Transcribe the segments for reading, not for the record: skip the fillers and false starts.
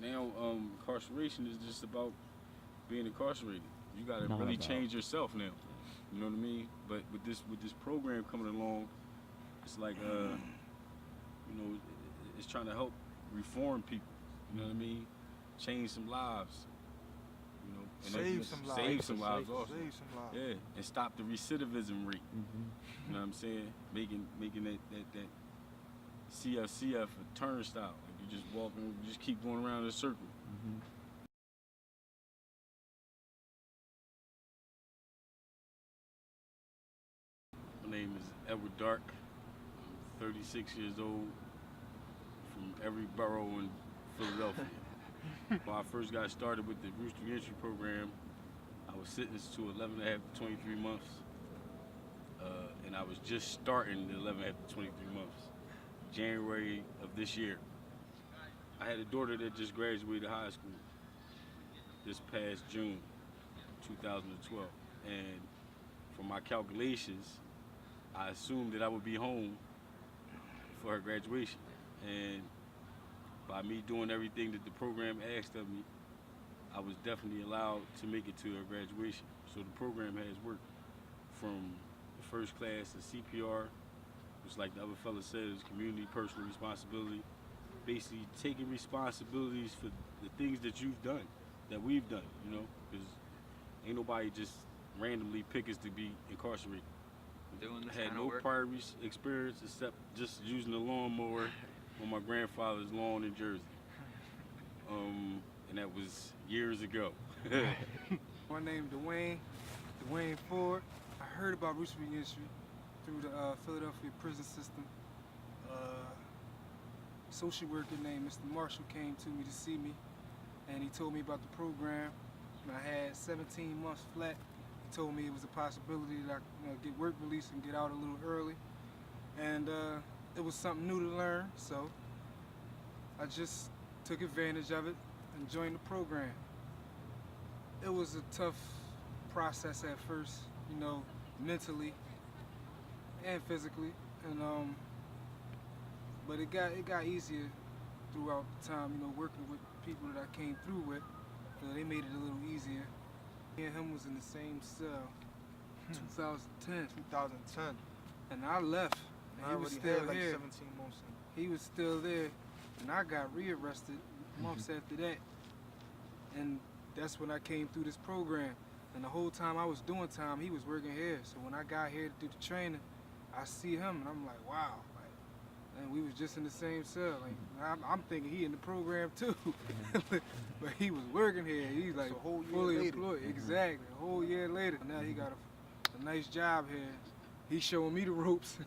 now incarceration is just about being incarcerated. You gotta Not really about. change yourself now. You know what I mean? But with this program coming along, it's like you know, it's trying to help reform people. You know what I mean? Change some lives. You know, and Save some lives. Save some lives also. Save some lives. Yeah, and stop the recidivism rate. Mm-hmm. You know what I'm saying? Making that CFCF a turnstile. Like you just walking, you just keep going around in a circle. Mm-hmm. My name is Edward Dark. I'm 36 years old, from every borough in Philadelphia. When I first got started with the Rooster Entry program, I was sentenced to 11 and a half to 23 months. And I was just starting the 11 and a half to 23 months, January of this year. I had a daughter that just graduated high school this past June 2012. And for my calculations, I assumed that I would be home for her graduation. And by me doing everything that the program asked of me, I was definitely allowed to make it to her graduation. So the program has worked from the first class to CPR, which like the other fella said is community personal responsibility. Basically taking responsibilities for the things that you've done, that we've done, you know, because ain't nobody just randomly pick us to be incarcerated. Doing this I had kind of no work. prior experience except just using a lawnmower on my grandfather's lawn in Jersey. And that was years ago. My name Dwayne Ford. I heard about Rooster Reentry through the Philadelphia prison system. Social worker named Mr. Marshall came to me to see me, and he told me about the program. And I had 17 months flat. He told me it was a possibility that I get work release and get out a little early. And it was something new to learn, so I just took advantage of it and joined the program. It was a tough process at first, you know, mentally and physically, and but it got easier throughout the time, you know, working with people that I came through with. You know, they made it a little easier. Me and him was in the same cell, 2010, 2010. and I left, and he was still like here. 17 months in. He was still there, and I got rearrested months after that. And that's when I came through this program. And the whole time I was doing time, he was working here. So when I got here to do the training, I see him, and I'm like, wow. Like, and we was just in the same cell. Like, I'm thinking he in the program too. But he was working here. He's like So a whole year fully later. employed. Exactly, a whole year later. Now he got a nice job here. He's showing me the ropes.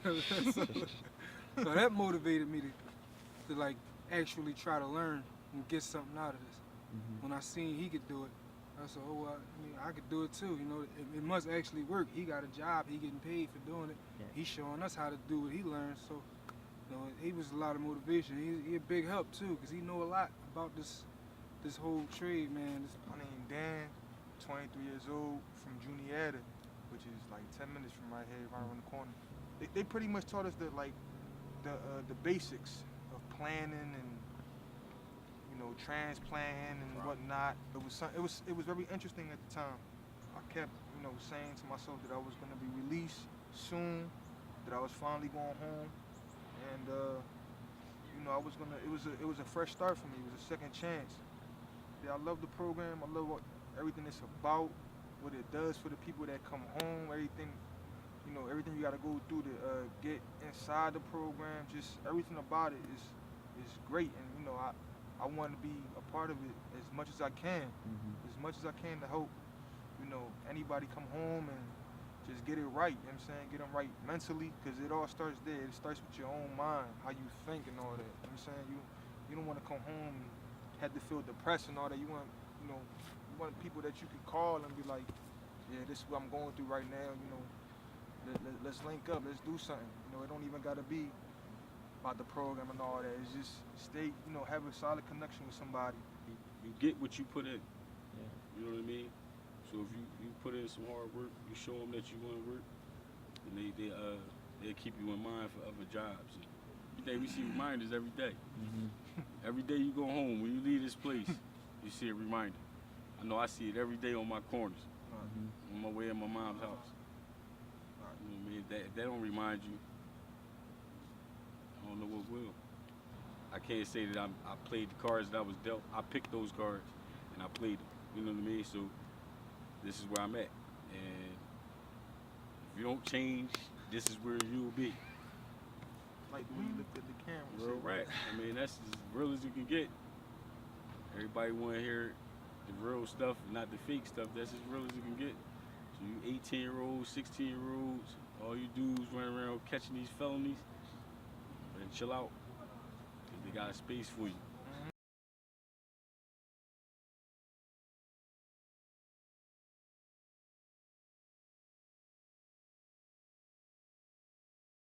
So that motivated me to like actually try to learn and get something out of this. Mm-hmm. When I seen he could do it, I said, oh, well, I mean, I could do it too. You know, it must actually work. He got a job. He getting paid for doing it. Yeah. He's showing us how to do what he learned. So, you know, he was a lot of motivation. He a big help too, because he know a lot about this whole trade, man. My name Dan, 23 years old, from Juniata, which is like 10 minutes from right here, right around the corner. They pretty much taught us the basics of planning and, you know, transplanting and whatnot. It was very interesting at the time. I kept, you know, saying to myself that I was going to be released soon, that I was finally going home, and you know, it was a fresh start for me. It was a second chance. Yeah, I love the program. I love everything it's about, what it does for the people that come home, everything. You know, everything you got to go through to get inside the program, just everything about it is great. And, you know, I want to be a part of it as much as I can, as much as I can to help, you know, anybody come home and just get it right, you know what I'm saying? Get them right mentally, because it all starts there. It starts with your own mind, how you think and all that, you know what I'm saying? You don't want to come home and have to feel depressed and all that. You want, you know, you want people that you can call and be like, yeah, this is what I'm going through right now, you know. Let's link up, let's do something. You know, it don't even gotta be about the program and all that. It's just stay, you know, have a solid connection with somebody. You get what you put in. Yeah. You know what I mean? So if you put in some hard work, you show them that you want to work, and they'll keep you in mind for other jobs. We see reminders every day. Mm-hmm. Every day you go home, when you leave this place, you see a reminder. I know I see it every day on my corners, on my way in my mom's house. You know what I mean? If that don't remind you, I don't know what will. I can't say that I played the cards that I was dealt. I picked those cards and I played them. You know what I mean? So this is where I'm at. And if you don't change, this is where you'll be. Like the way you looked at the camera. Real rat. I mean, that's as real as you can get. Everybody want to hear the real stuff, not the fake stuff. That's as real as you can get. So you 18-year-olds, 16-year-olds, all you dudes running around catching these felonies, and chill out. Cause they got a space for you.